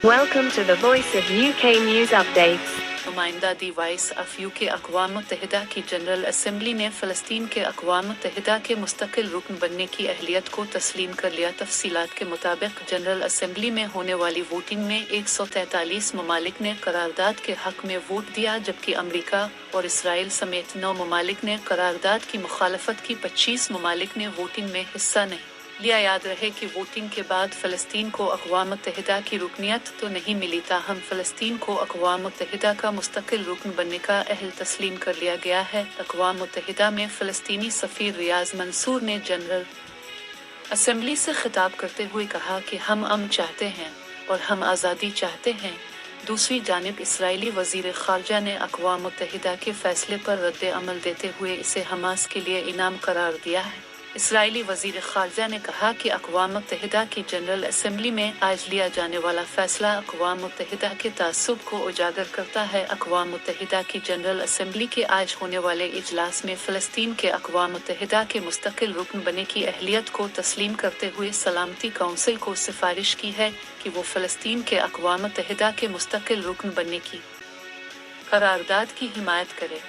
Welcome to the Voice of UK News Updates. नुमाइंदा दी voice of UK अक़वाम मुत्तहिदा की general assembly ने फ़लस्तीन के अक़वाम मुत्तहिदा के मुस्तकिल रुकन बनने की अहलियत को तस्लीम कर लिया। तफसीलात के मुताबिक जनरल असम्बली में होने वाली वोटिंग में 143 ममालिक ने करारदाद के हक़ में वोट दिया, जबकि अमरीका और इसराइल समेत 9 ममालिक ने करारदाद की मुखालफत की। 25 ममालिक ने वोटिंग में हिस्सा नहीं लिया। याद रहे कि वोटिंग के बाद फ़लस्तीन को अक़वाम मुत्तहिदा की रुकनियत तो नहीं मिली, ताहम फ़लस्तीन को अक़वाम मुत्तहिदा का मुस्तकिल रुकन बनने का अहल तस्लीम कर लिया गया है। अक़वाम मुत्तहिदा में फ़लस्तीनी सफ़ीर रियाज़ मंसूर ने जनरल असम्बली से खिताब करते हुए कहा कि हम अमन चाहते हैं और हम आज़ादी चाहते हैं। दूसरी जानिब इसराइली वज़ीर ख़ारजा ने अक़वाम मुत्तहिदा के फ़ैसले पर रद्द अमल देते हुए इसे हमास के लिए इनाम करार दिया है। इसराइली वज़ीर ख़ारजा ने कहा कि अक़वाम मुत्तहिदा की जनरल असम्बली में आज लिया जाने वाला फ़ैसला अक़वाम मुत्तहिदा के तासुब को उजागर करता है। अक़वाम मुत्तहिदा की जनरल असम्बली के आज होने वाले इजलास में फ़लस्तीन के अक़वाम मुत्तहिदा के मुस्तकिल रुकन बनने की अहलियत को तस्लीम करते हुए सलामती काउंसिल को सिफारिश की है कि वो फ़लस्तीन के अक़वाम मुत्तहिदा के मुस्तकिल रुकन बनने की करारदाद की हिमायत करे।